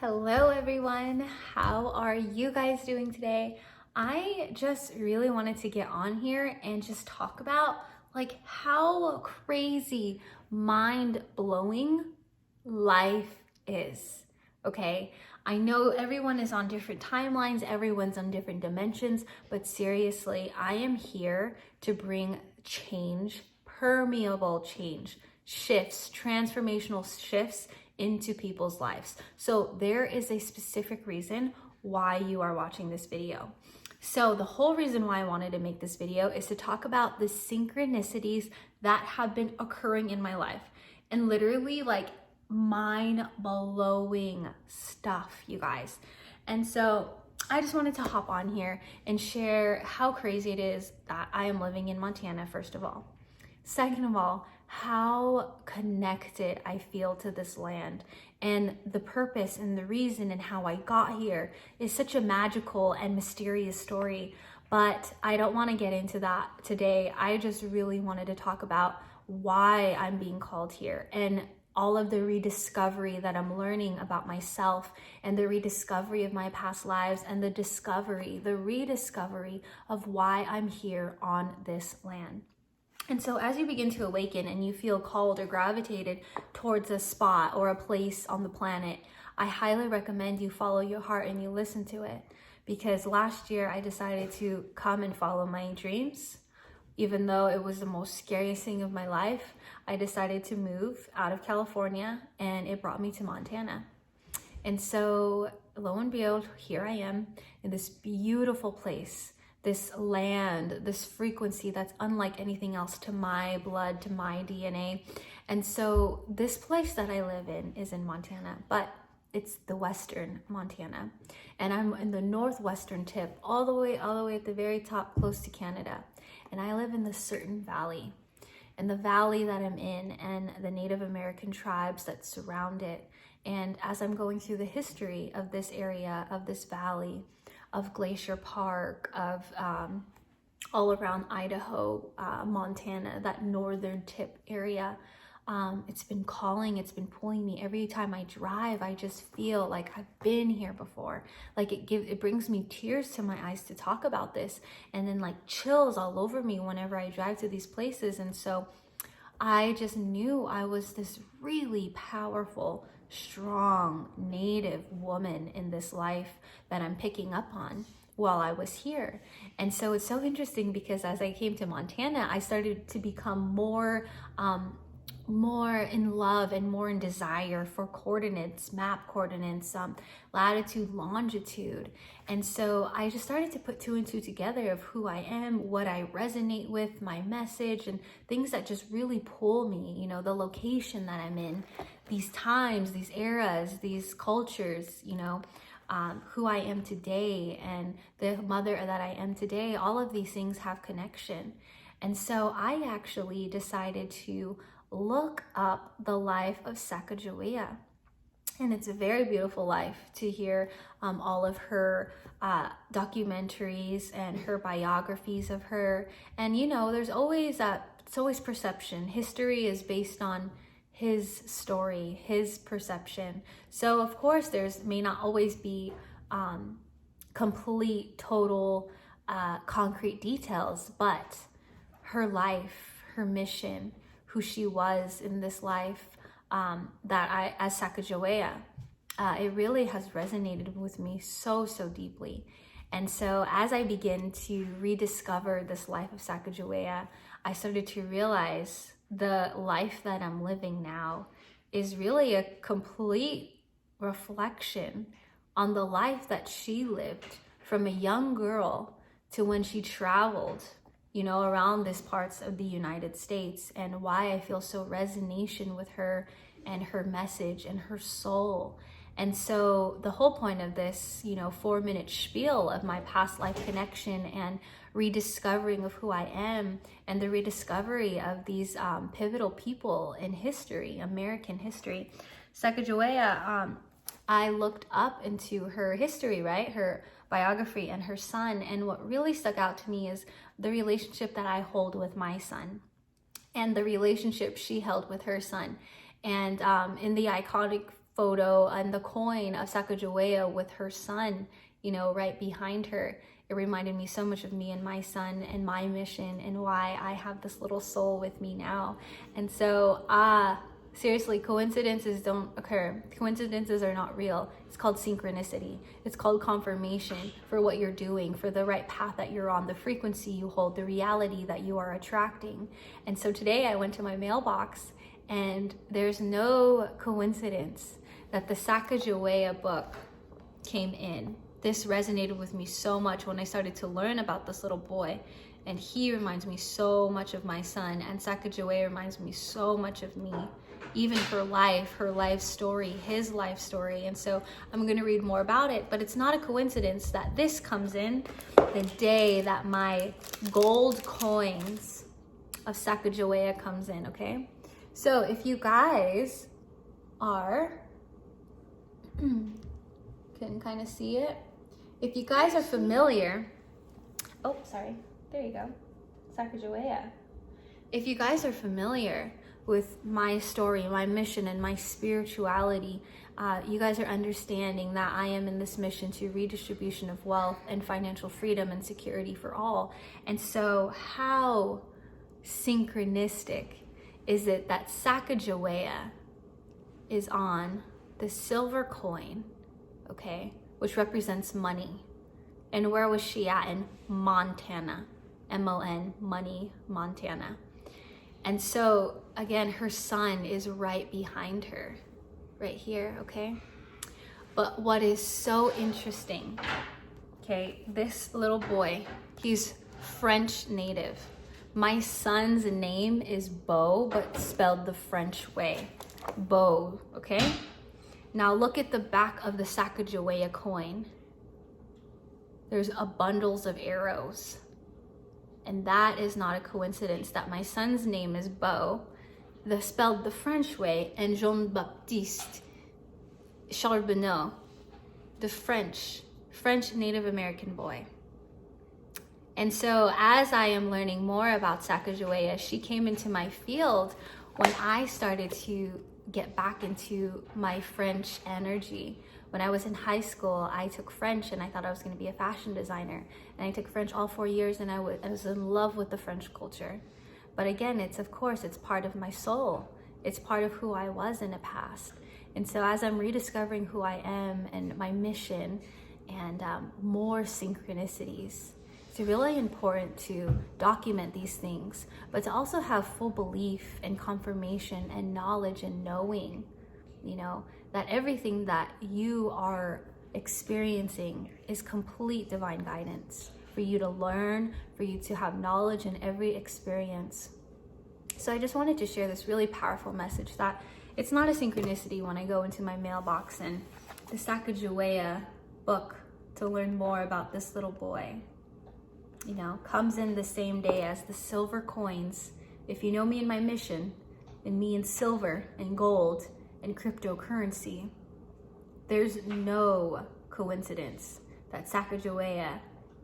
Hello everyone, how are you guys doing today? I just really wanted to get on here and just talk about like how crazy, mind-blowing life is, okay? I know everyone is on different timelines, everyone's on different dimensions, but seriously, I am here to bring change, permeable change, shifts, transformational shifts into people's lives. So there is a specific reason why you are watching this video. So the whole reason why I wanted to make this video is to talk about the synchronicities that have been occurring in my life, and literally like mind-blowing stuff, you guys. And so I just wanted to hop on here and share how crazy it is that I am living in Montana, first of all. Second of all, how connected I feel to this land, and the purpose and the reason and how I got here is such a magical and mysterious story. But I don't want to get into that today. I just really wanted to talk about why I'm being called here and all of the rediscovery that I'm learning about myself, and the rediscovery of my past lives, and the rediscovery of why I'm here on this land. And so as you begin to awaken and you feel called or gravitated towards a spot or a place on the planet, I highly recommend you follow your heart and you listen to it. Because last year I decided to come and follow my dreams. Even though it was the most scariest thing of my life, I decided to move out of California, and it brought me to Montana. And so lo and behold, here I am in this beautiful place, this land, this frequency that's unlike anything else to my blood, to my DNA. And so this place that I live in is in Montana, but it's the Western Montana. And I'm in the northwestern tip, all the way at the very top, close to Canada. And I live in this certain valley. And the valley that I'm in, and the Native American tribes that surround it. And as I'm going through the history of this area, of this valley, of Glacier Park, of all around Idaho, Montana, that northern tip area, it's been calling, it's been pulling me. Every time I drive, I just feel like I've been here before. Like it brings me tears to my eyes to talk about this, and then like chills all over me whenever I drive to these places. And so I just knew I was this really powerful, strong Native woman in this life that I'm picking up on while I was here. And so it's so interesting because as I came to Montana, I started to become more in love and more in desire for coordinates, map coordinates, latitude, longitude. And so I just started to put two and two together of who I am, what I resonate with, my message, and things that just really pull me, you know, the location that I'm in, these times, these eras, these cultures, you know, who I am today, and the mother that I am today. All of these things have connection. And so I actually decided to look up the life of Sacagawea. And it's a very beautiful life to hear all of her documentaries and her biographies of her. And you know, there's always it's always perception. History is based on his story, his perception. So of course there's may not always be complete, total, concrete details, but her life, her mission, who she was in this life, as Sacagawea, it really has resonated with me so deeply. And so as I begin to rediscover this life of Sacagawea, I started to realize the life that I'm living now is really a complete reflection on the life that she lived from a young girl to when she traveled, you know, around these parts of the United States, and why I feel so resonation with her and her message and her soul. And so the whole point of this, you know, 4-minute spiel of my past life connection and rediscovering of who I am, and the rediscovery of these pivotal people in history, American history. Sacagawea, I looked up into her history, right? Her biography and her son. And what really stuck out to me is the relationship that I hold with my son, and the relationship she held with her son. And in the iconic photo and the coin of Sacagawea with her son, right behind her. It reminded me so much of me and my son and my mission and why I have this little soul with me now. And so, seriously, coincidences don't occur. Coincidences are not real. It's called synchronicity. It's called confirmation for what you're doing, for the right path that you're on, the frequency you hold, the reality that you are attracting. And so today I went to my mailbox, and there's no coincidence that the Sacagawea book came in. This resonated with me so much when I started to learn about this little boy. And he reminds me so much of my son, and Sacagawea reminds me so much of me, even for life, her life story, his life story. And so I'm going to read more about it, but it's not a coincidence that this comes in the day that my gold coins of Sacagawea comes in, okay? So if you guys are, can kind of see it. If you guys are familiar, oh, sorry, there you go, Sacagawea. If you guys are familiar with my story, my mission, and my spirituality, you guys are understanding that I am in this mission to redistribution of wealth and financial freedom and security for all. And so how synchronistic is it that Sacagawea is on the silver coin, okay, which represents money. And where was she at? In Montana, M-O-N, money, Montana. And so again, her son is right behind her, right here, okay? But what is so interesting, okay, this little boy, he's French native. My son's name is Beau, but spelled the French way, Beau, okay? Now look at the back of the Sacagawea coin. There's bundles of arrows. And that is not a coincidence that my son's name is Beau, spelled the French way, and Jean-Baptiste Charbonneau, the French Native American boy. And so as I am learning more about Sacagawea, she came into my field when I started to get back into my French energy. When I was in high school, I took French and I thought I was going to be a fashion designer. And I took French all 4 years, and I was in love with the French culture. But again, it's part of my soul. It's part of who I was in the past. And so as I'm rediscovering who I am and my mission and more synchronicities, it's really important to document these things, but to also have full belief and confirmation and knowledge and knowing, that everything that you are experiencing is complete divine guidance for you to learn, for you to have knowledge in every experience. So I just wanted to share this really powerful message that it's not a synchronicity when I go into my mailbox and the Sacagawea book to learn more about this little boy, comes in the same day as the silver coins. If you know me and my mission, and me in silver and gold and cryptocurrency, there's no coincidence that Sacagawea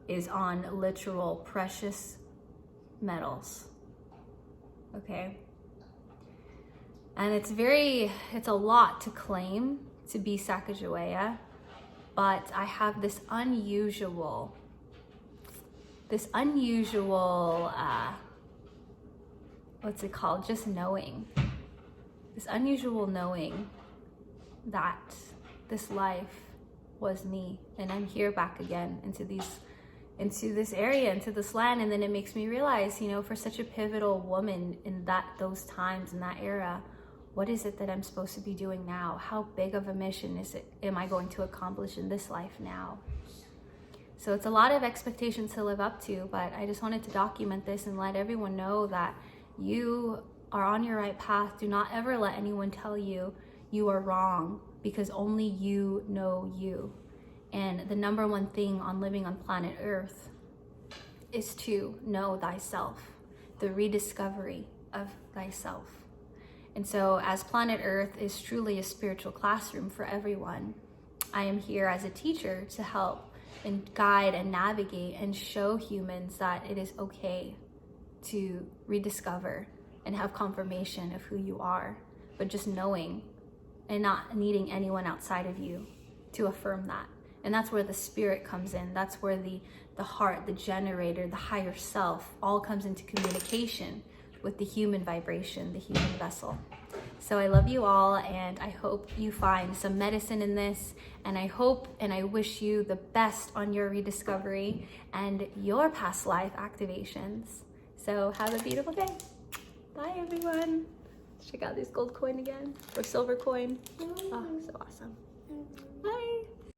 is on literal precious metals, okay? And it's a lot to claim to be Sacagawea, but I have this unusual, what's it called? Just knowing. This unusual knowing that this life was me, and I'm here back again into this area, into this land. And then it makes me realize, for such a pivotal woman in those times, in that era, what is it that I'm supposed to be doing now? How big of a mission am I going to accomplish in this life now? So it's a lot of expectations to live up to, but I just wanted to document this and let everyone know that you are on your right path. Do not ever let anyone tell you you are wrong, because only you know you. And the number one thing on living on planet Earth is to know thyself, the rediscovery of thyself. And so as planet Earth is truly a spiritual classroom for everyone, I am here as a teacher to help and guide and navigate and show humans that it is okay to rediscover and have confirmation of who you are, but just knowing and not needing anyone outside of you to affirm that. And that's where the spirit comes in. That's where the heart, the generator, the higher self all comes into communication with the human vibration, the human vessel. So I love you all, and I hope you find some medicine in this, and I hope and I wish you the best on your rediscovery and your past life activations. So have a beautiful day. Bye everyone. Check out this gold coin again, or silver coin. Oh, so awesome.